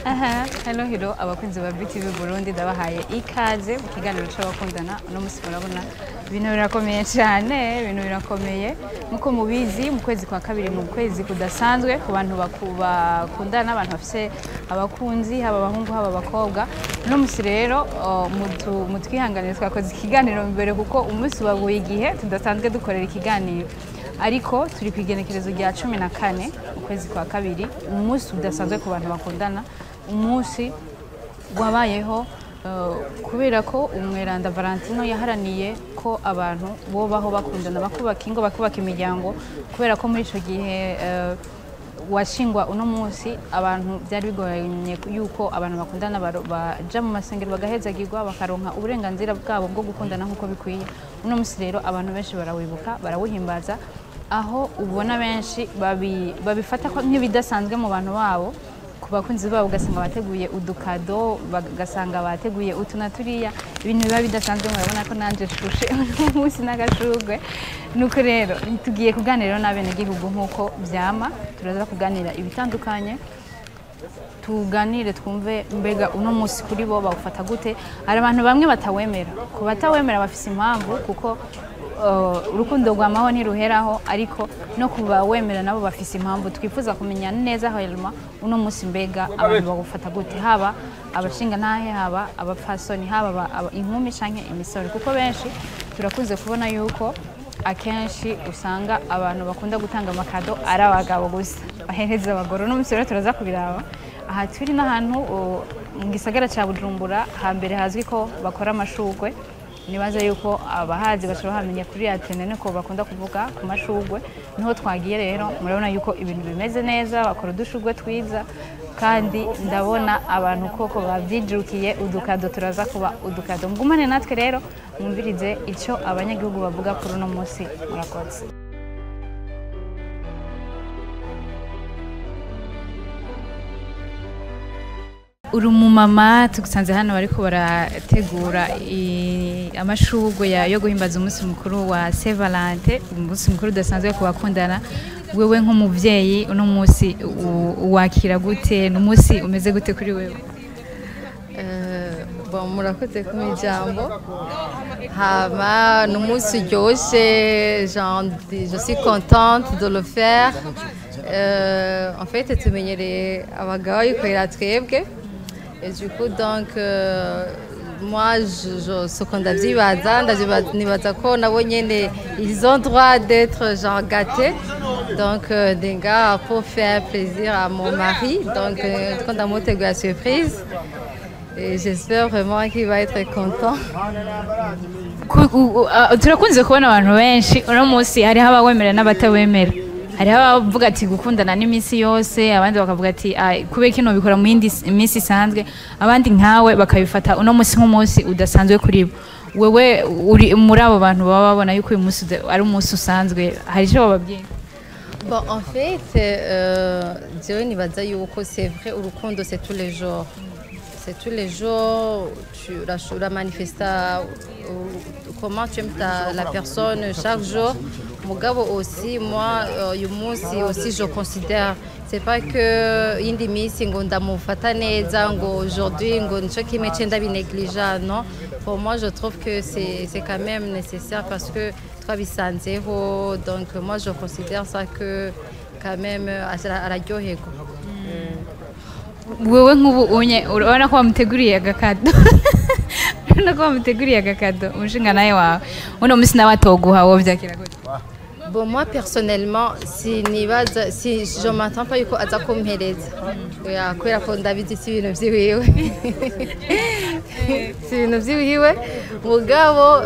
Hello abakunzi ba BTV Burundi ndabahaye ikaze mu kiganiro c'abakundana no musi murabona ibintu birakomeye cyane ibintu birakomeye muko mubizi mu kwezi kwa kabiri mu kwezi kudasanzwe ku bantu bakundana abantu bafise abakunzi haba abahungu haba abakobwa no musi rero mutwihanganire twakoze ikiganiro mbere kuko umunsi waguye igihe tudasanzwe dukorera ikiganiro ariko turi kwigenekerezo rya 14 mu kwezi kwa kabiri umunsi udasanzwe ku bantu bakundana umunsi wabayeho kubera ko umweranda Valentino yaharaniye ko abantu bobaho bakundana bakubaka ingo bakubaka imiryango kubera ko muri ico gihe washingwa uno munsi abantu byari bigoranye yuko abantu bakundana baja mu masengero bagahezagirwa bakaronka uburenganzira bwabo bwo gukundana nkuko bikwiye uno munsi rero abantu benshi barawibuka barawuhimbaza aho ubona benshi babifata nk'ibidasanzwe mu bantu babo ku bakunzi babo ugasanga bateguye udukado bagasanga bateguye utunaturiya ibintu biba bidasanzwe murabona ko nanje shushe umunsi n'agashugwe nuko rero tugiye kuganira n'abene gihugu nkuko byama turaza kuganira ibitandukanye tuganire twumve mbega uno munsi kuri bo bawufata gute ari abantu bamwe batawemera ku batawemera bafise impamvu kuko urukundo rwamaho ntiruheraho ariko no kuba wemera nabo bafise impamvu twifuza kumenya neza hanyuma uno munsi mbega abantu bagufata gute haba abashinga ntahe haba abapfasoni haba inkumi canke imisore kuko benshi turakunze kubona yuko akenshi usanga abantu bakunda gutanga amakado ari abagabo gusa bahereza abagore no musore turaza kubiraba aha turi n'ahantu mu gisagara ca Bujumbura hambere hazwi ko bakora amashugwe nibaza yuko abahazi bashobora hamenya kuri Atene ko bakunda kuvuga ku mashugwe niho twagiye rero murabona yuko ibintu bimeze neza bakora udushugwe twiza kandi ndabona abantu koko babyijukiye udukado turaza kuba udukado mugumane natwe rero mwumvirize icyo abanyagihugu bavuga kuri uno munsi murakoze urumumama tugusanze hano bariko barategura amashugwe yo guhimbaza umunsi mukuru wa SAINT VALENTIN umunsi mukuru udasanzwe ku bakundana wewe nk'umuvyeyi uno munsi wakira gute n'umunsi umeze gute kuri wewe bon murakoze ku mijambo hama n'umunsi uryoshe je suis contente de le faire en fait tumenyereye abagabo yikorera twebwe. Et du coup, donc, moi, ce qu'on a dit, ils ont droit d'être genre gâtés. Donc, des gars, pour faire plaisir à mon mari. Donc, quand on a la surprise. Et j'espère vraiment qu'il va être content. turakunze kubona abantu benshi uno munsi hari abawemera n'abatawemera hari abavuga ati gukundana n'iminsi yose abandi bakavuga ati kubera kino bikora mu yindi minsi isanzwe abandi nkawe bakabifata uno munsi nk'umunsi udasanzwe kuri bo wewe uri muri abo bantu baba babona yuko uyu munsi ari umunsi usanzwe hari icyo bababwiye Bon, en fait, Dieu nibaza yuko c'est vrai urukundo c'est tous les jours. C'est tous les jours, tu la manifestes comment tu aimes la personne chaque jour. Mugabo aussi, moi, aussi je considère, c'est pas que indi misi ngo ndamufata neza ngo aujourd'hui ngo nico kimwe cyenda binégligent, non. Pour moi, je trouve que c'est quand même nécessaire parce que twabisanzeho, donc moi je considère ça que quand même araryohego. wewe nk'ubu unye urabona ko bamuteguriye agakado urabona ko bamuteguriye agakado umushinga nawe wawe uno munsi nawe atoguha wowe byakira gute Bon, moi personnellement, si je m'attends pas yuko aza kumpereza kubera ko ndabizi si ibintu vyiwiwe si ibintu vyiwiwe mugabo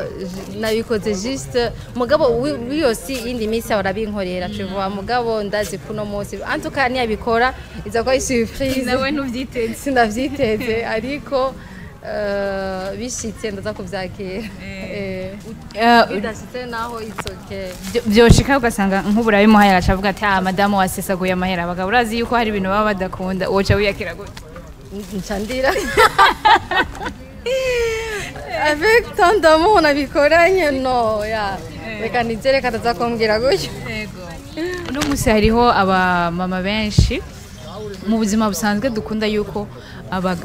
nabikoze juste mugabo oui aussi indi misi arabinkorera tu vois mugabo ndazi kuno munsi en tout cas niyabikora iza ko surprise nawe ntuvyiteze sinavyiteze ariko bishitse ndaza kuvyakira bidashitse naho itsoke byoshika ugasanga nk'uburayi muhaya acavuga ati madamu wasesaguye amahera abagabo urazi yuko hari ibintu baba badakunda woca wiyakira gute ncandira avec tant d'amour nabikoranye no ya reka nizere kataza kumbwira gutyo yego uno munsi hariho aba mama benshi mu buzima busanzwe dukunda yuko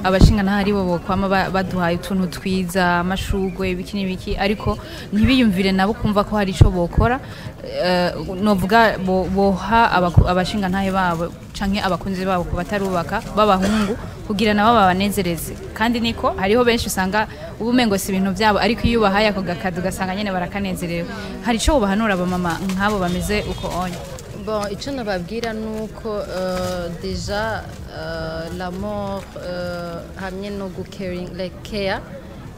abashingana hari bo kwama baduhaye utuntu twiza amashugwe biki n'ibiki ariko ntibiyumvire nabo kumva ko hari ico bokora novuga boha abashingana babo canke abakunzi babo ko batarubaka babahungu kugira nabo babanezereze kandi niko hariho benshi usanga ubumengo si ibintu byabo ariko iyo bahaye ako gakadu gasanga nyene barakanezerewe hari ico bahanura abamama nk'abo bameze uko onye. Bon, icyo nababwira ni uko deja l'amour hamwe no gucaring like care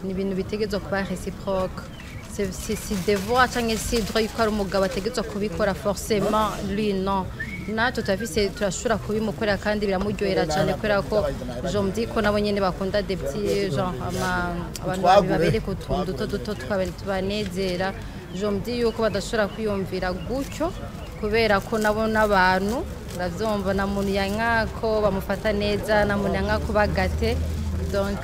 ni ibintu bitegetswe kuba reciproque si devoir cyangwa si droit yuko ari umugabo ategetswe kubikora forcément lui non natwe turashobora kubimukorera kandi biramuryohera cyane kubera ko je me dis ko nabo nyene bakunda des petits genre abantu babereka utuntu duto tubanezera je me dis yuko badashobora kwiyumvira gutyo kubera ko nabo n'abantu uravyumva na muntu yankako bamufata neza na muntu yankako bagate donc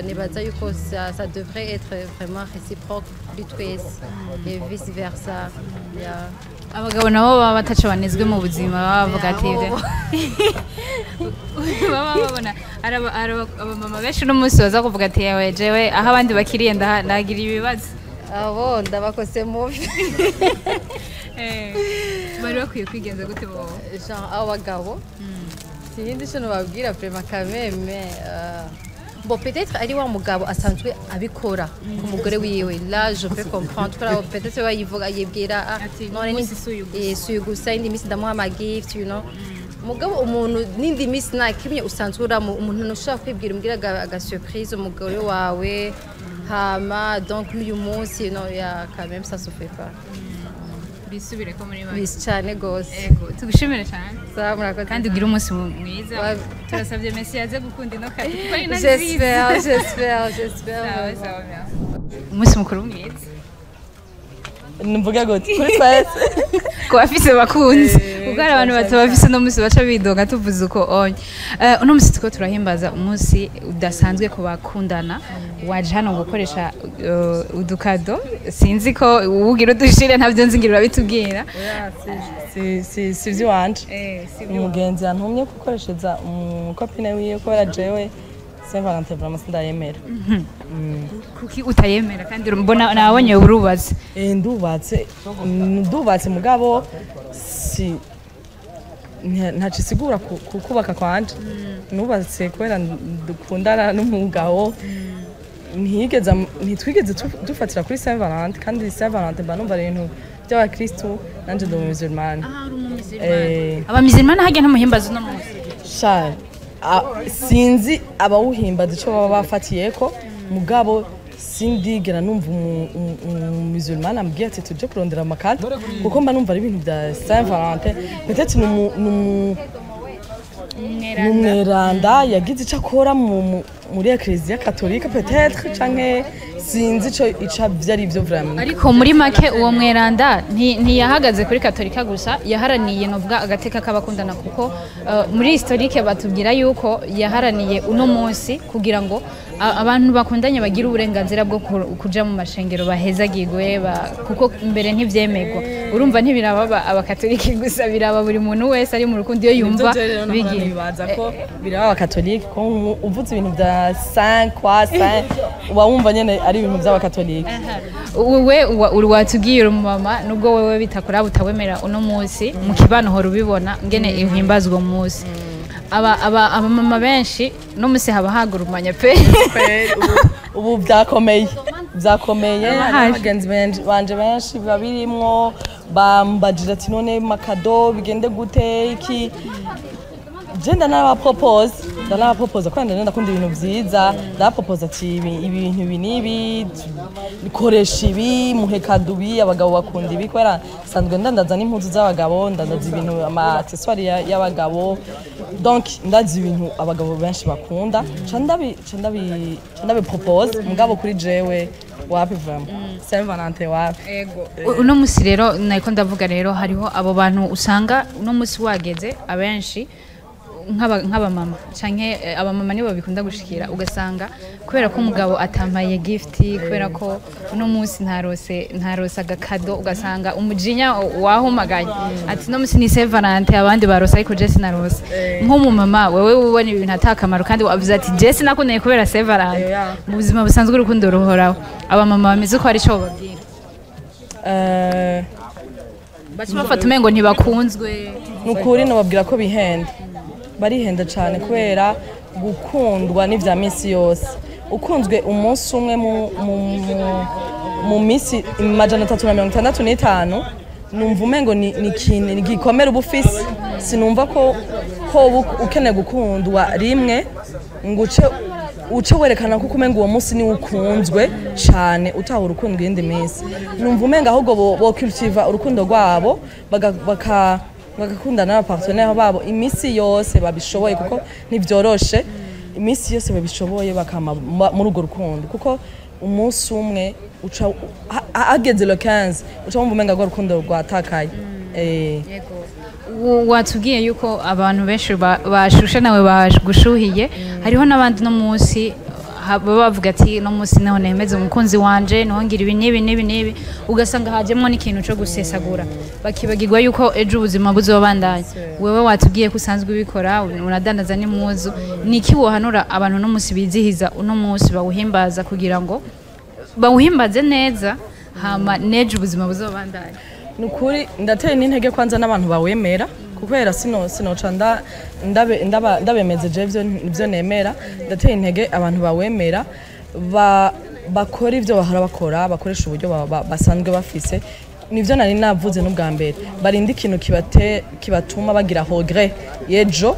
nibaza yuko ça devrait être vraiment réciproque kuri twese et vice versa. Abagabo nabo baba bataca banezwe mu buzima bavuga ati baba babona abamama benshi n'umunsi baza kuvuga ati yewe jewe aho abandi bakiriye ndagira ibibazo abo ndabakose mubi bari bakwiye kwigenza gute bo genre abagabo sinzi cyo nababwira vraiment quand même bon peut-être ari wa mugabo asanzwe abikora ku mugore wiwe là je peux comprendre ko peut-être bayivuga yibwira none ni suyu gusa indi misi ndamuha ama gift you know mugabo umuntu nindi misi nakimye usanzwe uramu umuntu nushaka kwibwira umbwira aga surprise umugore wawe hama donc uyu munsi no ya quand même ça se fait pas bisubire ko muri bisi cyane gose yego tugushimire cyane sawa murakoze kandi ugira umunsi mwiza turasabye Messi yaze gukunda ino kati kuko ari j'espère umunsi mukuru mwiza mvuga gute kuri twese ko bafise bakunzi kuko hari abantu batabafise no munsi baca bidoga tuvuze uko onye uno munsi tuko turahimbaza umunsi udasanzwe ku bakundana waje hano gukoresha udukado sinzi ko ubugira dushire ntavyo nzingirira bitubwira si vyanje umugenzi yantumye gukoreshereza umukopine wiwe ko yarajewe SAINT VALENTIN vraiment ndayemera kuki utayemera kandi mbona nabonye urubaze ndubatse mugabo si ntacisigura kubaka kwanje nubatse kubera dukundana n'umugabo ntitwigeze dufatira kuri SAINT VALENTIN kandi SAINT VALENTIN banumva ibintu by'abakristo nanje ndi umusulmani abamizirmani hajya ntamuhimbaza uno munsi sinzi abawuhimbaza ico baba bafatiyeko mugabo sindigera numva umusulmani ambwiye ati tuje kurondera amakadi kuko mba numva ari ibintu bya SAINT VALENTIN peut-être n'umweranda yagize ico akora muri eklezia katolika peut-être canke sinzi ico vyari ivyo vraiment ariko muri make uwo mweranda ntiyahagaze kuri katolika gusa yaharaniye novuga agateka k'abakundana kuko muri historique batubwira yuko yaharaniye uno munsi kugira ngo abantu bakundanye bagira uburenganzira bwo kuja mu mashengero bahezagirwe kuko mbere ntivyemerwa urumva ntibiraba abakatoliki gusa biraba buri muntu wese ari mu rukundo iyo yumva bibaza ko biraba abakatoliki ko uvuze ibintu bya saint uba wumva nyene ari ibintu by'abakatoliki wewe watubwiye umumama nubwo wewe bitakora butawemera uno munsi mu kibano horo ubibona ngene ihimbazwa mu munsi abamama benshi no munsi haba hagurumanya pe ubu byakomeye abagenzi banje benshi babirimwo bambajira ati none makado bigende gute iki jenda n'abapropose kandi ndakunda ibintu vyiza ndapropose ati ibintu binibi bikoresha ibi muhekadubi abagabo bakunda ibi kwera sanzwe ndandaza n'impuzu z'abagabo ndandaza ibintu ama accessoires y'abagabo donc ndazi ibintu abagabo benshi bakunda candabi propose mugabo kuri jewe wapi vraiment SAINT VALENTIN wapi uno musi rero nako ndavuga rero hariho abo bantu usanga uno musi wageze abenshi nk'abamama canke abamama nibo bikunda gushikira ugasanga kubera ko umugabo atampaye gift kubera ko uno munsi ntarose agakado ugasanga umujinya wahumagaye ati no munsi ni Saint Valentin abandi barose ariko je sinarose nk'umumama wewe ubona ibintu atakamaro kandi wavuze ati je sinakuneye kubera Saint Valentin mu buzima busanzwe urukundo ruhoraho abamama bameze ko ari cyo babwira baci bafata umengo ntibakunzwe nukuri nababwira ko bihenda barihenda cyane kubera gukundwa n'ivya misi yose ukunzwe umunsi umwe mu misi 365 numva umengo ni ikintu gikomera ubufisi sinumva ko ukeneye gukundwa rimwe ngo uce werekana ko umengo uwo munsi ni ukunzwe cyane utaha urukundo yindi minsi numva umenga ahubwo bo cultive urukundo rwabo bagakundana n'abapartenaire babo imisi yose babishoboye kuko ntivyoroshe imisi yose babishoboye bakama muri urwo rukundo kuko umunsi umwe uca ageze le 15 uca wumva umenga rwo rukundo rwatakaye yego watubwiye yuko abantu benshi bashushe nawe bagushuhiye hariho n'abandi no munsi baba bavuga ati no munsi naho nemeze umukunzi wanje nongira ibi nibi ugasanga hajemwo n'ikintu cyo gusesagura bakibagirwa yuko ejo ubuzima buzobandanya wewe watubwiye ko usanzwe ubikora unadandaza n'impuzu niki wohanura abantu no munsi bizihiza uno munsi bawuhimbaza kugira ngo bawuhimbaze neza hama nejo ubuzima buzobandanya nukuri ndateye n'intege kwanza n'abantu bawemera kubera sinoca ndabemeze je ivyo nemera ndateye intege abantu bawemera bakora ivyo bahora bakora bakoresha uburyo basanzwe bafise nivyo nari navuze n'ubwa mbere barinda ikintu kibatuma bagira regret yejo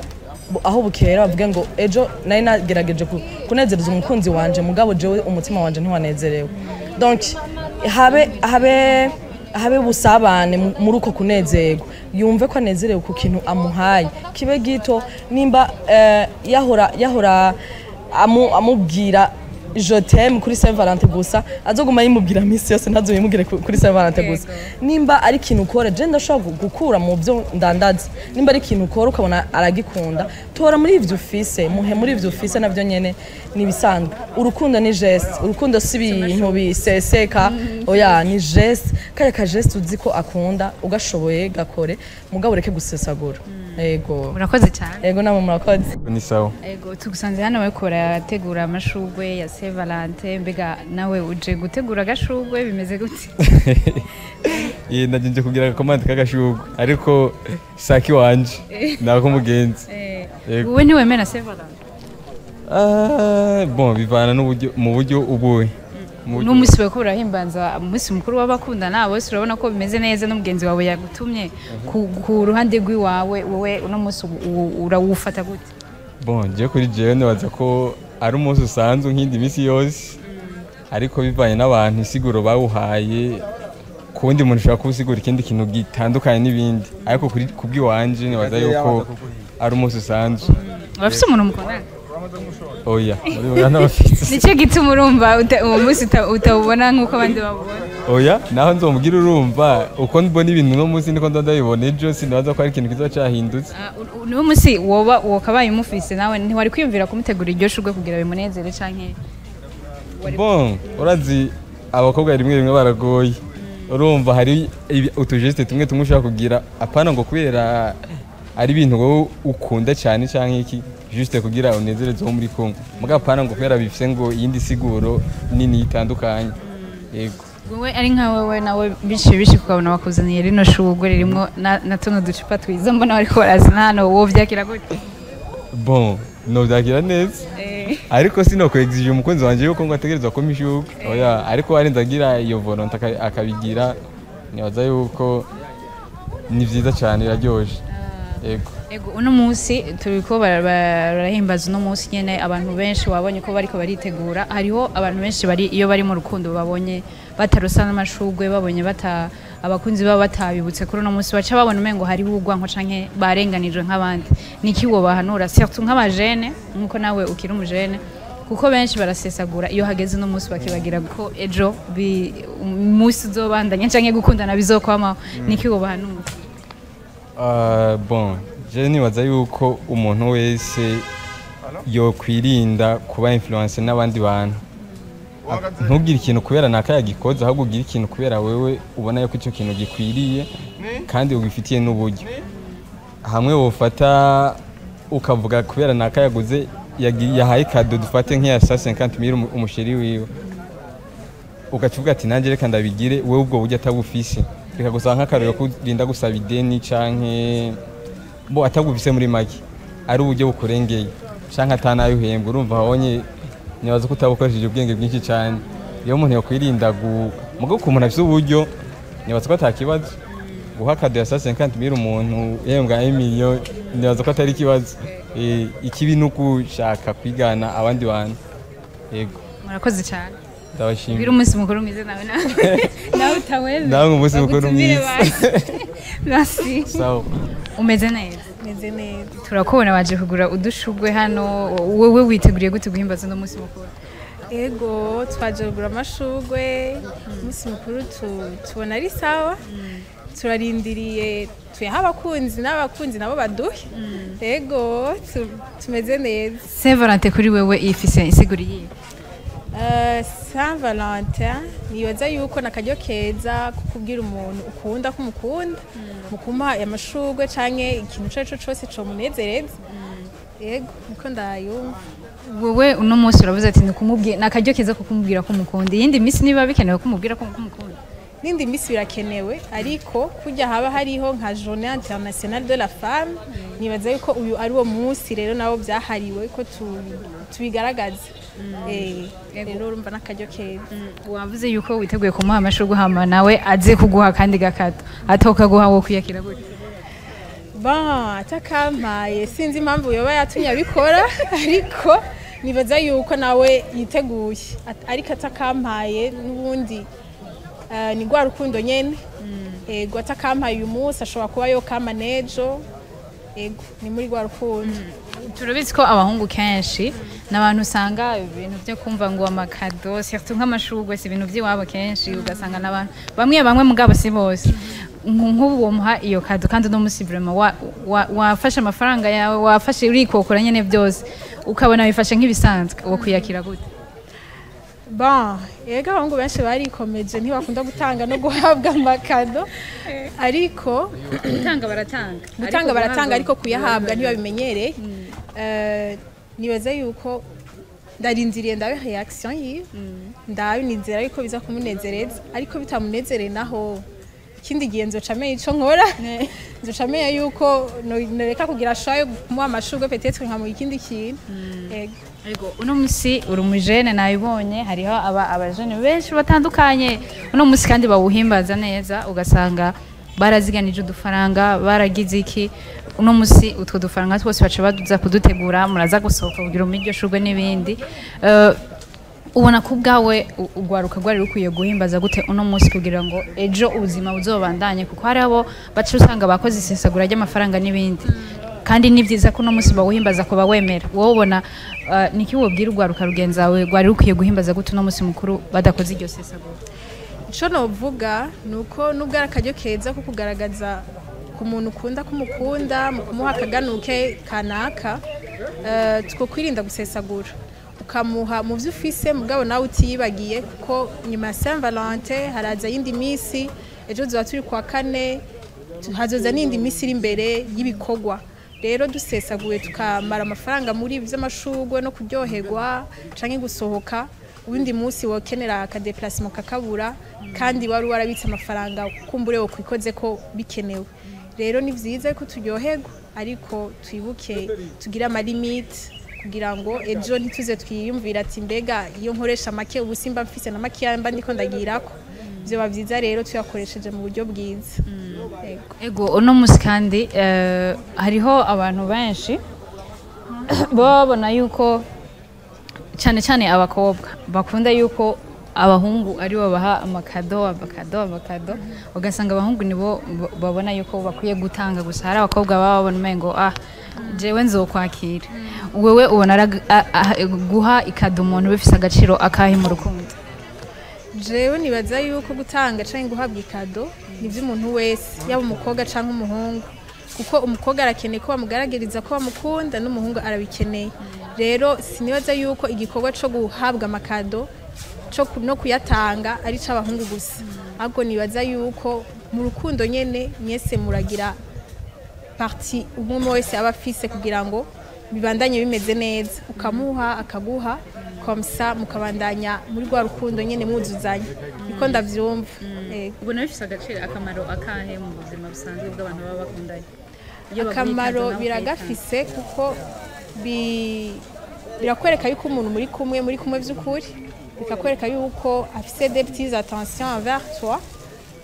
aho bukera bavuge ngo ejo nari nagerageje kunezereza umukunzi wanje mugabo jewe umutima wanje ntiwanezerewe donc habe busabane muri uko kunezerwa yumve ko anezerewe ku kintu amuhaye kibe gito nimba yahora amubwira je t'aime kuri Saint Valentin gusa azoguma yimubwira misi yose ntazoyimubwire kuri Saint Valentin gusa nimba ari kintu ukora je ndashobora gukura mu byo ndandaza nimba ari kintu ukora ukabona aragikunda tora muri ivyo ufise muhe muri ivyo ufise navyo nyene nibisanzwe urukundo ni geste urukundo si ibintu biseseka oya ni geste kaya ka geste uziko akunda ugashoboye gakore mugabo reke gusesagura ego murakoze cyane ego namwe murakoze ni sawa ego tugusanze hano bakora tegura amashugwe ya Saint Valentin mbega nawe uje gutegura agashugwe bimeze gute naje kugira agakomande k'agashugwe ariko saki wanje nako mugenzi wowe ntiwemera Saint Valentin bon bivana n'uburyo mu buryo ubuwe n'umunsi wa kura himbanza umunsi mukuru w'abakundana bose urabona ko bimeze neza n'umugenzi wawe yagutumye ku ruhande rw'iwawe wowe uno munsi urawufata gute bon je kuri jewe nabaza ko ari umunsi usanzwe nk'indi misi yose ariko bivanye n'abantu isiguro bawuhaye kundi muntu ushaka kusigura ikindi kintu gitandukanye n'ibindi ariko kubwiwanje nabaza yuko ari umunsi usanzwe bafise umuntu mukundana oya muri bwana bafite nicyo gituma urumva uwo munsi utawubona nk'uko abandi babona oya naho nzomubwira urumva uko mbona ibintu no munsi niko ndabibona ejo sinabaza ko ari ikintu kiza cyahindutse niwo munsi wokabaye umufise nawe ntiwari kwiyumvira kumutegura iryo shugwe kugira bimunezere canke bon urazi abakobwa rimwe baragoye urumva hari utujeste tumwe ushaka kugira apana ngo kubera ari ibintu wowe ukunda cyane canke iki juste kugira unezereze wo muri Kongo muga apana ngo kubera bifise ngo yindi siguro nini itandukanye yego wowe ari nka wewe nawe bishi kukabona bakuzaniye rino shugwe ririmo na tuno ducupa twiza mbona bari korazana hano wo vyakira gute bon no vyakira neza ariko sino ko exige umukunzi wanje yuko ngo ategerezwa ko mishugwe oya ariko ari ndagira iyo volonté akabigira nibaza yuko ni vyiza cyane iraryoshe ego uno munsi turiko barahimbaza uno munsi nyene abantu benshi wabonye ko bariko baritegura hariho abantu benshi bari iyo bari mu rukundo babonye batarusa n'amashugwe babonye abakunzi baba batabibutse kuri uno munsi baca babona umengo hari bugwanko canke barenganije nk'abandi niki wo bahanura surtout nk'abajene nkuko nawe ukiri umujene kuko benshi barasesagura iyo hageze no munsi bakibagira ko ejo umunsi uzobandanya canke gukundana bizokwama niki wo bahanura bon je nibaza yuko umuntu wese yo kwirinda kuba influence n'abandi bantu ntugire ikintu kubera nakaya gikoze ahubwo ugire ikintu kubera wewe ubona yuko icyo kintu gikwiriye kandi ugifitiye n'uburyo hamwe wofata ukavuga kubera nakayaguze yahaye kado dufate nk'iya 150,000 umusheri wiwe ugacuvuga ati nanjye reka ndabigire wewe ubwo buryo atagufise bikagusaba nk'akarero kurinda gusaba ideni canke bo atagufise muri make ari uburyo bukurengeye canke atanayo uhembwa urumva habonye nibaza ko utabukoresheje ubwenge bwinshi cyane iyo umuntu yakwirinda mugo ku muntu afite uburyo nibaza ko atakibazo guha kado ya 150,000 umuntu yembwa 1 million nibaza ko atari kibazo ikibi nukushaka kwigana abandi bantu yego murakoze cyane ndabashimira biri umunsi mukuru mwiza nawe utaweze nawe umunsi mukuru mwiza merci sawa umeze neza meze neza turakubona waje kugura udushugwe hano wowe witeguriye gute guhimbaza no munsi mukuru ego twaje kugura amashugwe umunsi mukuru tubona ari sawa turarindiriye tuyaha abakunzi n'abakunzi nabo baduhe ego tumeze neza Saint Valentin kuri wewe ifise isiguriye Saint Valentin nibaza yuko nakaryo keza kukubwira umuntu ukunda kumukunda mukumuha amashugwe canke ikintu cyaco cyose cyo munezereza yego niko ndayumva wowe uno munsi uravuze ati nikumubwira nakaryo keza kukumubwira ko mukunda yindi minsi niba bikenewe kumubwira ko mukunda nindi minsi birakenewe ariko kujya haba hariho nka journée internationale de la femme nibaza yuko uyu ari wo munsi rero nabo byahariwe ko tubigaragaza rero urumva nakaryo keza wavuze yuko witeguye kumuha amashurwe hama nawe aze kuguha kandi gakato atoka guha wo kwiyakira gute atakampaye sinzi impamvu yoba yatumye abikora ariko nibaza yuko nawe yiteguye ariko atakampaye n'ubundi ni gwa rukundo nyene ego atakampaye uyu munsi ashobora kuba yo kama nejo ego ni muri gwa rukundo turabizi ko abahungu kenshi n'abantu usanga ibintu byo kumva ngo amakado surtout nk'amashugwe si ibintu by'iwabo kenshi ugasanga n'abantu bamwe mugabo si bose nk'ubu wo muha iyo kado kandi no musi vraiment wafashe amafaranga yawe wafashe urikokora nyene byose ukabona bifashe nk'ibisanzwe uwo kuyakira gute ega abahungu benshi barikomeje ntibakunda gutanga no guhabwa amakado ariko gutanga baratanga ariko kuyahabwa ntibabimenyereye nibaza yuko ndarindiriye ndabe reaction yiwe ndabinizera yuko biza kumunezereza ariko bitamunezereye naho ikindi gihe nzocameye ico nkora nzocameye yuko nereka kugira shayo kumuha amashurwe peut-être nkamuha ikindi kintu ego uno musi uri umujene nabibonye hariho abajene benshi batandukanye uno musi kandi bawuhimbaza neza ugasanga baraziganije udufaranga baragize iki uno musi utwo dufaranga twose baca baduza kudutegura muraza gusohoka kugira umiryo shurwe n'ibindi ubona ko ubwawe ugwaruka gwari rukwiye guhimbaza gute uno musi kugira ngo ejo ubuzima buzobandanye kuko hari abo baca usanga bakoze isesagura ry'amafaranga n'ibindi kandi ni byiza ko uno musi bawuhimbaza ko bawemera wowe ubona niki wobwira ugwaruka rugenzawe gwari rukwiye guhimbaza gute uno musi mukuru badakoze iryo sesagura ico novuga nuko nubwo ari akaryo keza ko kugaragaza ku muntu ukunda kumukunda mu kumuha akaganuke kanaka two kwirinda gusesagura ukamuha mu byo ufise mugabo nawe utiyibagiye kuko nyuma ya Saint Valentin haraza yindi misi ejo tuba turi kwa kane hazoza n'indi misi iri imbere y'ibikogwa rero dusesaguye tukamara amafaranga muri by'amashurwe no kuryoherwa canke gusohoka ubundi munsi wokenera akadeplacement kakabura kandi wari warabitse amafaranga kumbure wo kwikoze ko bikenewe rero ni vyiza ko turyoherwa ariko twibuke tugira ama limite kugira ngo ejo ntituze twiyumvira ati mbega iyo nkoresha make ubusimba mfise na make mba ndiko ndagirako byo bavyiza rero tuyakoresheje mu buryo bwiza ego uno musi kandi hariho abantu benshi babona yuko cyane abakobwa bakunda yuko abahungu ari bo baha amakado ugasanga abahungu nibo babona yuko bakwiye gutanga gusa hari abakobwa baba babona umengo jewe nzokwakira wewe ubona guha ikado umuntu bifise agaciro akahe mu rukundo jewe nibaza yuko gutanga canke guhabwa ikado nivyo umuntu wese yaba umukobwa canke umuhungu kuko umukobwa arakeneye ko bamugaragariza ko bamukunda n'umuhungu arabikeneye rero sinibaza yuko igikorwa cyo guhabwa amakado no kuyatanga ari c'abahungu gusa ahubwo nibaza yuko mu rukundo nyene mwese muragira parti umwe wese aba afise kugira ngo bibandanye bimeze neza ukamuha akaguha komsa mukabandanya muri rwa rukundo nyene muzuzanya niko ndavyumva ubona bifise agaciro akamaro akahe mu buzima busanzwe bw'abantu baba bakundanye akamaro biragafise kuko birakwereka yuko umuntu muri kumwe vy'ukuri bikakwereka yuko afise des petites attentions envers toi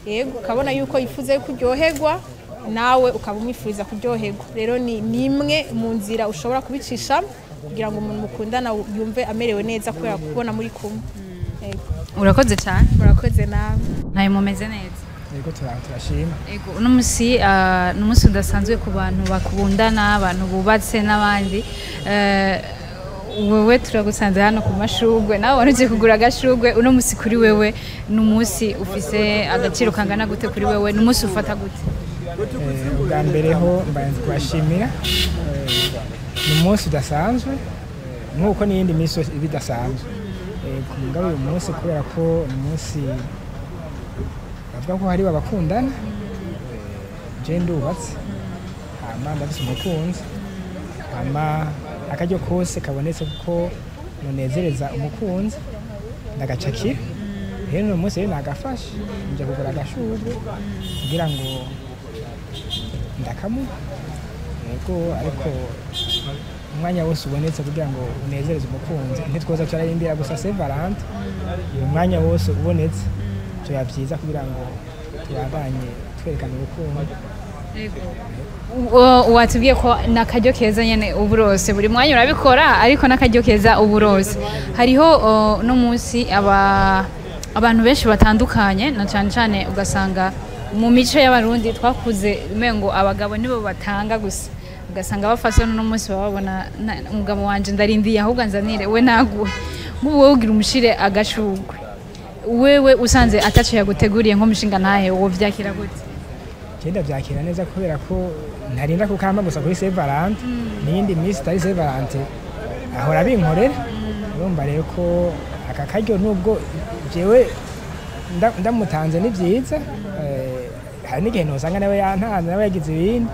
yego ukabona yuko yifuza yuko uryoherwa nawe ukaba umwifuriza kuryoherwa rero ni imwe mu nzira ushobora kubicisha kugira ngo umuntu mukundana yumve amerewe neza kubera kubona muri kumwe urakoze cyane urakoze nawe nawe mumeze neza yego turashima yego uno munsi udasanzwe ku bantu bakundana abantu bubatse n'abandi wewe turagusanze hano ku mashugwe nawe waruje kugura agashugwe uno munsi kuri wewe n'umunsi ufise agaciro kangana gute kuri wewe n'umunsi ufata gute ubwa mbere ho mbanze kubashimira ni umunsi udasanzwe nk'uko n'iyindi minsi bidasanzwe ku mugabo uyu munsi kubera ko ni umunsi bavuga ko hari abakundana je ndubatse hama ndafise umukunzi hama akaryo kose kabonetse kuko nonezereza umukunzi ndagacakira rero uyu munsi nagafashe nje kugura agashurwe kugira ngo ndakamuha yego ariko umwanya wose ubonetse kugira ngo unezereze umukunzi ntitwoza turarindira gusa Saint Valentin uyu mwanya wose ubonetse tuya byiza kugira ngo tubandanye twerekana urukundo watubwiye ko nakaryo keza nyene uburose buri mwanya urabikora ariko nakaryo keza uburose hariho no munsi abantu benshi batandukanye na cyane ugasanga mu mico y'abarundi twakuze mengo abagabo nibo batanga gusa ugasanga bafashe no munsi babona umugabo wanje ndarindiye ahubwo nzanire we naguhe nk'ubu wowe ugira umushire agashugwe wewe usanze ataco yaguteguriye nko mushinga ntahe wo vyakira gute Kenda vyakira neza kubera ko ntarinda kukamba gusa kuri Saint Valentin n'indi minsi tari Saint Valentin ahora binkorera urumva rero ko aka karyo nubwo jewe ndamutanze ni vyiza hari n'igihe nosanga nawe yantanze nawe yagize ibindi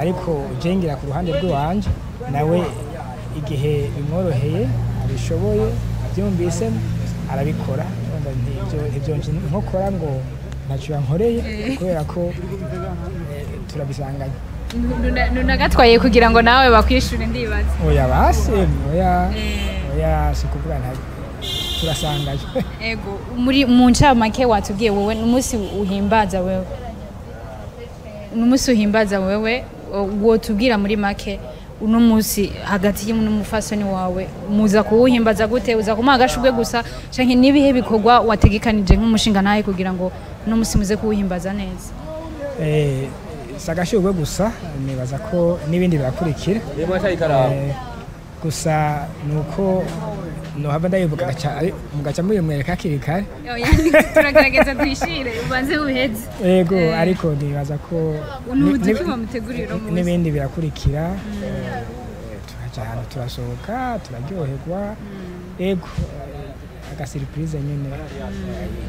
ariko jengira ku ruhande rw'iwanje nawe igihe bimworoheye abishoboye abyumvise arabikora ivyo nkokora ngo ntacyo yankoreye kubera ko turabisanganye nunagatwaye kugira ngo nawe bakwishure ndibaza oya basi oya sikuvuga nta turasanganye ego muri mu ncamake watubwiye wowe n'umunsi uhimbaza wewe wotubwira muri make uno munsi hagati y'umufasoni wawe muza kuwuhimbaza gute uza kumuha agashugwe gusa canke nibihe bikorwa wategekanije nk'umushinga nawe kugira ngo uno munsi muze kuwuhimbaza neza sagashugwe gusa nibaza ko nibindi birakurikira gusa nuko nohava ndayivuga mugaca muyimwereka hakiri kare turagerageza tuyishire ubanze uheze yego ariko nibaza ko n'ibindi birakurikira turaja ahantu turasohoka turaryoherwa yego agasurprise nyene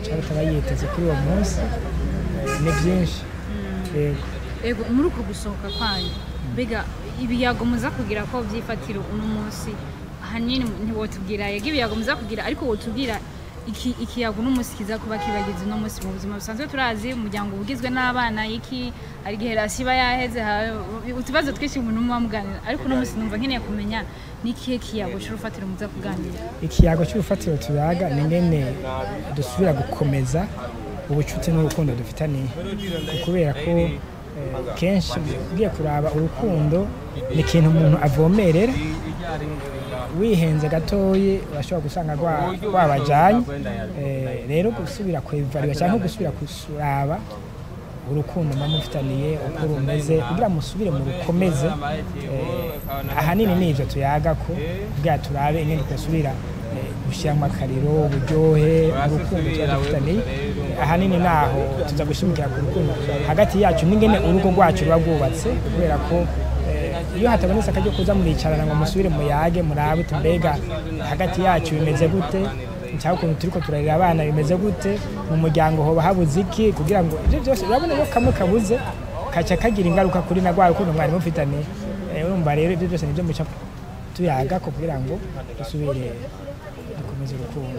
cyari tabayiteze kuri uwo munsi ni byinshi yego muri uko gusohoka kwanyu mbega ibiyago muza kugira ko vyifatira uno munsi hanini ntiwotubwira yego ibiyago muza kugira ariko wotubwira ikiyago n'umunsi kiza kuba kibagize uno munsi mu buzima busanzwe turazi umuryango ugizwe n'abana ari gihe rasiba yaheze utubazo twinshi umuntu muba muganira ariko uno munsi numva nkeneye kumenya n'ikihe kiyago cy'urufatiro muza kuganira ikiyago cy'urufatiro tuyaga ni ngene dusubira gukomeza ubucuti n'urukundo dufitaniye kubera ko kenshi ugiye kuraba urukundo ni ikintu umuntu avomerera wihenze gatoye urashobora gusanga rwabajanye rero gusubira kwevarira cyangwa gusubira kuraba urukundo mufitaniye uko rumeze kugira musubire mu rukomeze ahanini n'ivyo tuyaga ko kugira turabe ingene twasubira gushyiramo akariro uburyohe urukundo tuba dufitaniye ahanini naho tuza gushimikira ku rukundo hagati yacu n'ingene urugo rwacu ruba rwubatse kubera ko iyo hatabonetse akaryo kuza muricarana ngo musubire muyage murabe mbega hagati yacu bimeze gute cyangwa ukuntu turiko turarira abana bimeze gute mu muryango hoba habuze iki kugira ngo ibyo byose urabona ko kamwe kabuze kaca kagira ingaruka kuri na rwawe ukuntu mwari mufitaniye urumva rero ibyo byose nibyo muca tuyaga ko kugira ngo dusubire dukomeze urukundo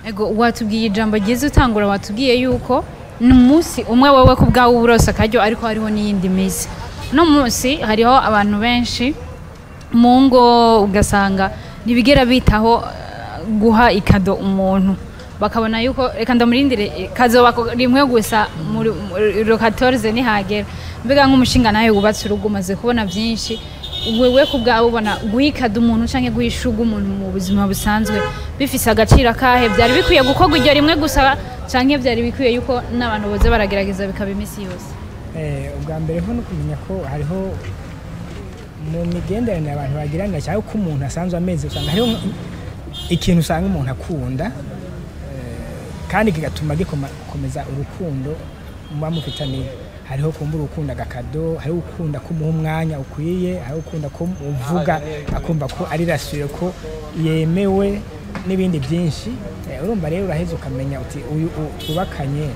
ego watubwiye ijambo ryiza utangura watubwiye yuko n'umunsi umwe wowe ku bwawe uburose akaryo ariko hariho n'iyindi minsi no munsi hariho abantu benshi mu ngo ugasanga ntibigera bitaho guha ikado umuntu bakabona yuko reka ndamurindire kazoba rimwe gusa muri 14 nihagera mbega nk'umushinga nawe wubatse urugo umaze kubona byinshi wewe ku bwawe ubona guhikada umuntu canke guhishuga umuntu mu buzima busanzwe bifise agaciro kahe byari bikwiye gukorwa iryo rimwe gusa canke byari bikwiye yuko n'abantu boze baragerageza bikaba imisi yose ubwa mbere ho no kumenya ko hariho mu migenderanire abantu bagiranira cyangwa ko umuntu asanzwe ameze usanga hariho ikintu usanga umuntu akunda kandi kigatuma gikomeza urukundo muba mufitaniye hariho kumva urukundo agakado hariho ukunda ko umuha umwanya ukwiye hariho ukunda ko uvuga akumva ko ari rasure ko yemewe n'ibindi byinshi urumva rero uraheze ukamenya uti uyu twubakanye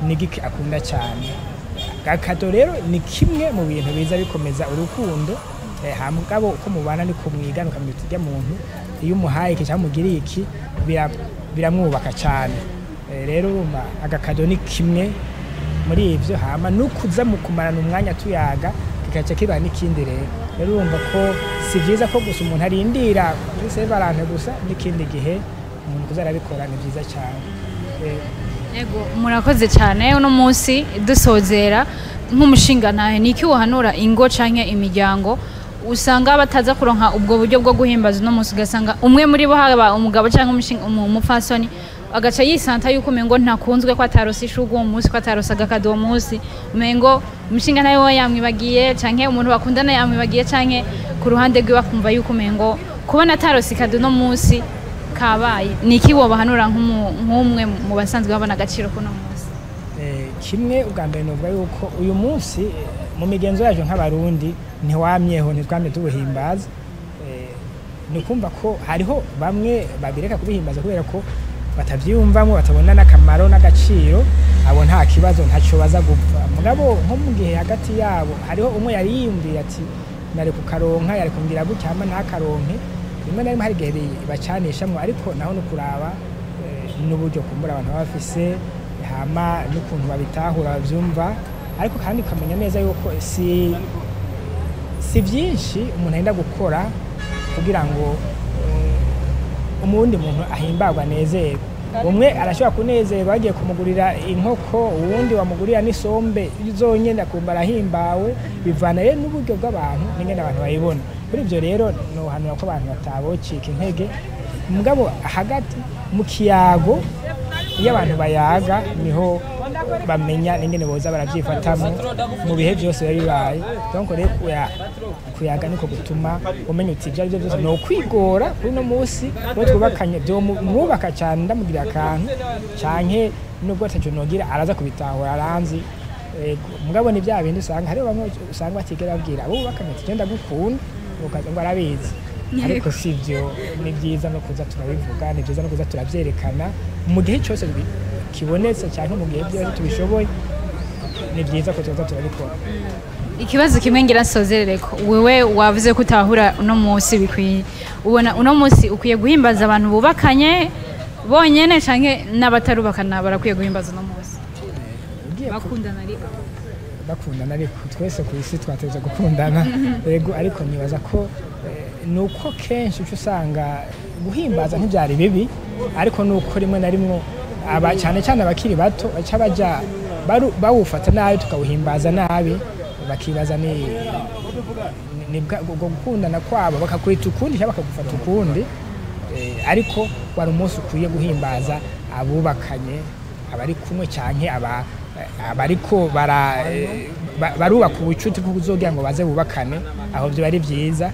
n'igiki akunda cyane agakado rero ni kimwe mu bintu biza bikomeza urukundo hamugabo uko mubana ni kumwigana ukamenya uti muntu iyo umuhaye iki cyangwa umugiriye iki biramwubaka cyane rero urumva agakado ni kimwe muri ivyo hama nukuza mu kumarana umwanya tuyaga kikaca kiba n'ikindi rero urumva ko si byiza ko gusa umuntu arindira kuri Saint Valentin gusa n'ikindi gihe umuntu kuzarabikora ni byiza cyane yego murakoze cyane uno munsi dusozera nk'umushinga nahe niki uhanura ingo canke imiryango usanga bataza kuronka ubwo buryo bwo guhimbaza no munsi ugasanga umwe muri bo haba umugabo cyangwa umupfasoni agaca yisanta yuko umengo ntakunzwe ko atarose ishugo uwo munsi ko atarose agakado uwo munsi umengo umushinga nawe yamwibagiye canke umuntu bakundana yamwibagiye canke ku ruhande rwe bakumva yuko umengo kubona atarose ikado no munsi kabaye niki wo bahanura nk'umwe mu basanzwe babona agaciro ko no munsi kimwe ubwa mbere novuga yuko uyu munsi mu migenzo yaje nk'abarundi ntiwamyeho ntitwamye tubuhimbaza ni kumva ko hariho bamwe babireka kubihimbaza kubera ko batavyumvamo batabona n'akamaro n'agaciro abo nta kibazo ntaco baza gupfa mugabo nko mu gihe hagati yabo hariho umwe yari yiyumvira ati nari kukaronka yari kumbwira gutya hama ntakaronke rimwe na rimwe hari igihe bacanishamwo ariko naho no kuraba n'uburyo kumbura abantu baba bafise hama n'ukuntu babitahura bavyumva ariko kandi ukamenya neza yuko si byinshi umuntu agenda gukora kugira ngo umundi muntu ahimbarwa nezerwa umwe arashobora kunezerwa bagiye kumugurira inkoko uwundi wamugurira n'isombe zonyene akumva arahimbawe bivana rero n'uburyo bw'abantu n'ingene abantu bayibona kuri ibyo rero nohanura ko abantu batabocika intege mugabo hagati mu kiyago iyo abantu bayaga niho bamenya n'ingene boza baravyifatamo mu bihe byose bibaye donc rero kuyaga niko gutuma umenya uti ibyo byose no kwigora kuri no munsi no twubakanye byo mwubaka cyane ndamugira akantu canke nubwo ataco nogira araza kubitahura aranzi mugabo ni bya bindi usanga hariho bamwe usanga batigera babwira abo bakanye tugenda gukunda ukaza ngo arabizi ariko sivyo ni byiza no kuza turabivuga ni byiza no kuza turavyerekana mu gihe cyose kibonetse cyane mu gihe byose tubishoboye ni byiza ko tuza turabikora ikibazo kimwe ngira nsozerere ko wewe wavuze ko utahura uno munsi bikwiye ubona uno munsi ukwiye guhimbaza abantu bubakanye bonyene canke n'abatarubakana barakwiye guhimbaza uno munsi bakundana ariko twese ku isi twateze gukundana yego ariko nibaza ko nuko kenshi usanga guhimbaza ntibyari bibi ariko nuko rimwe na rimwe cyane cyane abakiri bato baca baja bawufata nabi tukawuhimbaza nabi bakibaza ni gukundana kwabo bakakwita ukundi cyangwa bakagufata ukundi ariko wari umunsi ukwiye guhimbaza abubakanye abari kumwe cyane abariko barubaka ubucuti bwo kuzogira ngo baze bubakane aho byo bari byiza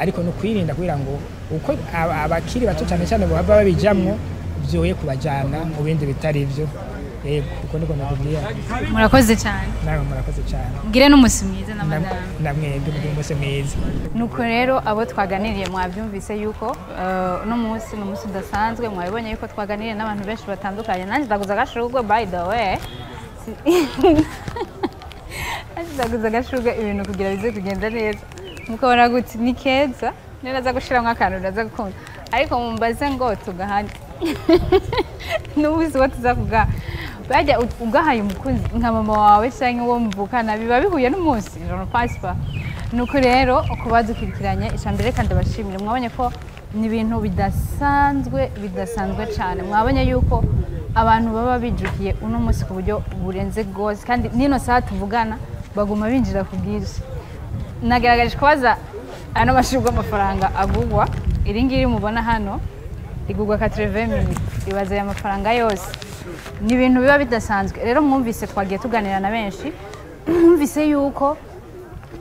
ariko no kwirinda kugira ngo uko abakiri bato cyane cyane baba babijamwo byoye kubajana mu bindi bitari byo yego uko niko nakubwira. Murakoze cyane. Nawe murakoze cyane. Ngire n'umusi mwiza na madame. Namwebwe n'umusi mwiza. Nuko rero abo twaganiriye mwabyumvise yuko no munsi udasanzwe mwabibonye yuko twaganiriye n'abantu benshi batandukanye. Nanjye ndaguza agashurwe by the way. Ndaguza agashurwe ibintu kugira bize kugenda neza. Mukabona guti ni keza. Niraza gushiramo akantu ndaza gukunda. Ariko mumbaze ngo tugahanye. Nubizi what tuzavuga. Bajya ugahaye umukunzi nka mama wawe cyangwa uwo mvukana biba bihuye n'umunsi je ne pense pas. Nuko rero uko badukirikiranye icambere kandi bashimire mwabonye ko ni ibintu bidasanzwe cyane. Mwabonye yuko abantu baba bijukiye uno munsi ku buryo burenze gose kandi nino saha tuvugana baguma binjira ku bwinshi. Nagaragaje ko baza ano mashurwa amafaranga agugwa iringiri mubona hano igugwa 80,000 ibaza ya mafaranga yose. Ni ibintu biba bidasanzwe. Rero mwumvise twagiye tuganira na benshi mwumvise yuko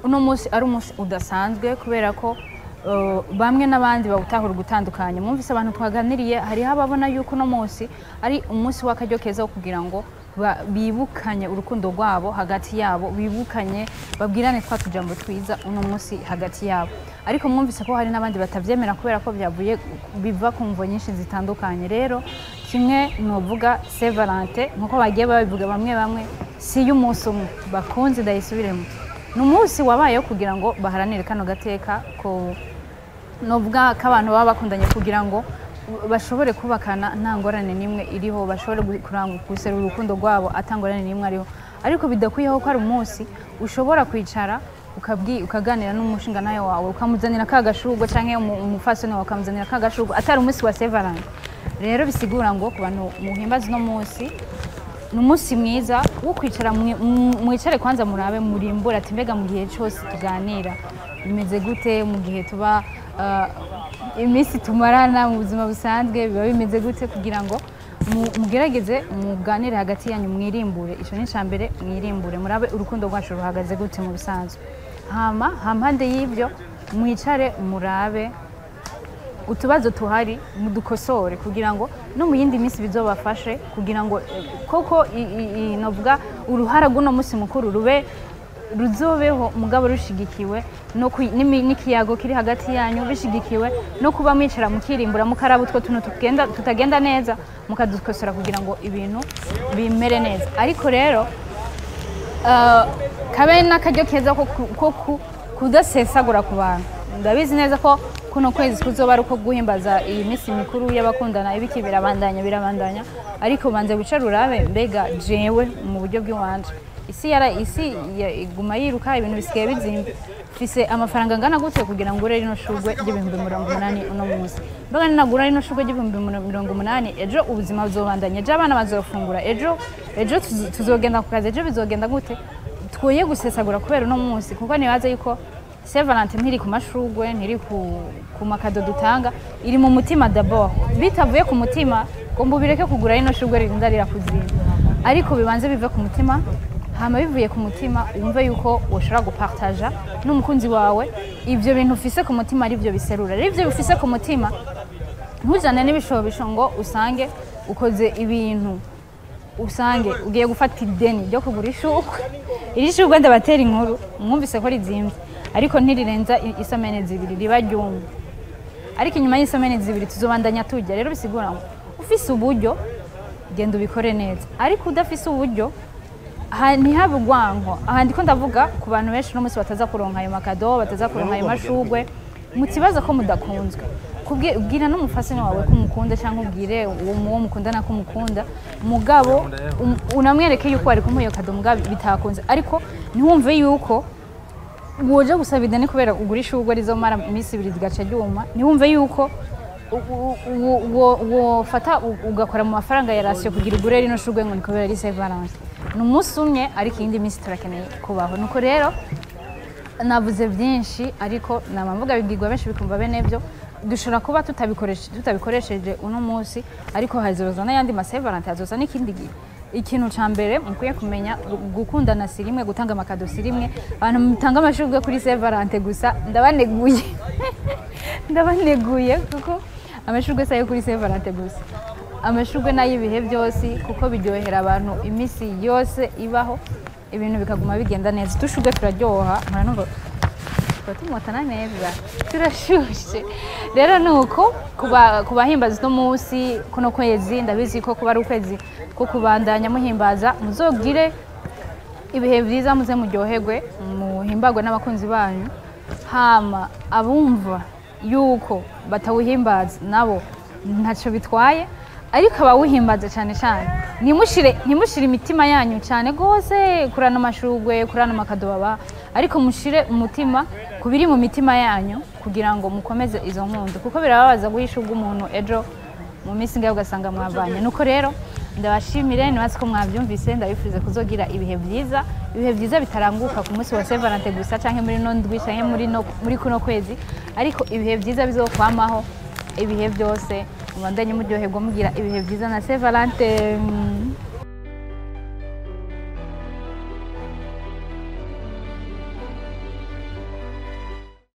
uno munsi ari umunsi udasanzwe kubera ko bamwe n'abandi bawutahura gutandukanye. Mwumvise abantu twaganiriye hari ababona yuko uno munsi ari umunsi w'akaryo keza wo kugira ngo bibukanye urukundo rwabo hagati yabo, bibukanye babwirane twa tujambo twiza uno munsi hagati yabo. Ariko mwumvise ko hari n'abandi batavyemera kubera ko byavuye biva ku mvo nyinshi zitandukanye. Rero kimwe novuga Saint Valentin nkuko bagiye babivuga bamwe si y'umunsi umwe bakunze ndayisubiremo. N'umunsi wabayeho kugira ngo baharanire kano gateka ko novuga k'abantu baba bakundanye kugira ngo bashobore kubakana nta ngorane nimwe iriho, bashobore gusera urukundo rwabo atangorane nimwe ariho. Ariko bidakwiyeho ko ari umunsi ushobora kwicara ukaganira n'umushinga nayo wawe ukamuzanira kagashurwe canke umufasoni wawe ukamuzanira kagashurwe atari umunsi wa Saint Valentin. Rero bisigura ngo ku bantu muhimbaza no munsi n'umunsi mwiza wo kwicara mwicare kwanza murabe murimbura ati mbega mu gihe cyose tuganira bimeze gute, mu gihe tuba iminsi tumarana mu buzima busanzwe biba bimeze gute kugira ngo mugerageze muganire hagati yanyu mwirimbure. Ico ni icambere mwirimbure murabe urukundo rwacu ruhagaze gute mu bisanzwe. Hampande y'ibyo mwicare murabe utubazo tuhari mudukosore kugira ngo no mu yindi minsi bizobafashe kugira ngo koko novuga uruhara guno musi mukuru ruzobeho mugabo rushigikiwe no n'ikiyago kiri hagati yanyu bishigikiwe no kuba mwicara mukirimbura mukaraba utwo tuntu tutagenda neza mukadukosora kugira ngo ibintu bimere neza. Ariko rero kabe n'akaryo keza ko kudasesagura ku bantu. Ndabizi neza ko kuno kwezi kuzoba ari uko guhimbaza iyi minsi mikuru y'abakundana ibiki birabandanya ariko banze wicara urabe mbega jewe mu buryo bw'iwanje isi iguma yiruka ibintu bisigaye bizimba fise amafaranga angana gute kugira ngo ure rino shurwe ry'ibihumbi 80 uno munsi. Mbega ninagura rino shurwe ry'ibihumbi 80 ejo ubuzima buzobandanya, ejo abana bazofungura, ejo tuzogenda ku kazi, ejo bizogenda gute? Twoye gusesagura kubera uno munsi kuko nibaza yuko Saint Valentin ntiri ku mashurwe ntiri ku makado dutanga iri mu mutima d'abord. Bitavuye ku mutima ngo mbubireke kugura rino shurwe ririnda rirakuzimba, ariko bibanze bive ku mutima. Hama bivuye ku mutima umve yuko ushobora gupartager n'umukunzi wawe ivyo bintu ufise ku mutima ari byo biserura. Rero ivyo bifise ku mutima ntujane n'ibishobisho ngo usange ukoze ibintu usange ugiye gufata ideni ryo kugura ishurwe. Iri shurwe ndabatera inkuru mwumvise ko rizimvye ariko ntirirenza isomene zibiri riba ryumwe, ariko inyuma y'isomene zibiri tuzobandanya tujya. Rero bisigura ngo ufise uburyo genda ubikore neza, ariko udafise uburyo ntihabe urwanko. Aha ndiko ndavuga ku bantu benshi no munsi bataza kuronka ayo makado, bataza kuronka ayo mashurwe, mutibaza ko mudakunzwe. Ubwira n'umufasoni wawe ko umukunda cyangwa ubwire uwo mukundana ko umukunda mugabo unamwereke yuko ari kumuyo kado mugabo bitakunze, ariko ntiwumve yuko woje gusaba ideni kubera ugura ishurwe rizomara iminsi 2 zigaca ryuma. Ntiwumve yuko fata ugakora mu mafaranga ya ratio kugira ugure rino shurwe ngo nikubera ari Saint Valentin. N'umunsi umwe ariko indi minsi turakeneye kubaho. Nuko rero navuze byinshi ariko namamvuga bigirwa benshi bikumva bene byo dushobora kuba tutabikoresheje uno munsi, ariko hazoza n'ayandi ma Saint Valentin, hazoza n'ikindi gihe. ikintu ca mbere mukwiye kumenya gukundana si rimwe gutanga amakado si rimwe abantu mutanga amashurwe kuri Saint Valentin gusa ndabaneguye ndabaneguye kuko amashurwe sayo kuri Saint Valentin gusa amashurwe n'ay'ibihe byose kuko biryohera abantu imisi yose ibaho ibintu bikaguma bigenda neza dushurwe turaryoha murano tumotana neza turashushe rero nuko kubahimbaza no munsi kuno kwezi ndabizi ko kuba ari ukwezi ko kubandanya muhimbaza muzogire ibihe byiza muze muryoherwe muhimbagwe n'abakunzi banyu hama abumva yuko batawuhimbaza nabo ntaco bitwaye ariko abawuhimbaza cyane cyane ntimushire imitima yanyu cyane gose kurana amashurwe kurana amakadobaba ariko mushire umutima kubiri mu mitima yanyu kugira ngo mukomeze izo nkundo kuko birababaza guhishuga umuntu ejo mu minsi ngaho ugasanga mwavanye nuko rero ndabashimire nibatse ko mwabyumvise ndabifuze kuzogira ibihe byiza bitaranguka ku munsi wa Saint Valentin gusa canke muri no ndwi canke muri kuno kwezi ariko ibihe byiza bizokwamaho ibihe byose mubandanye muryoherwa mugira ibihe byiza na Saint Valentin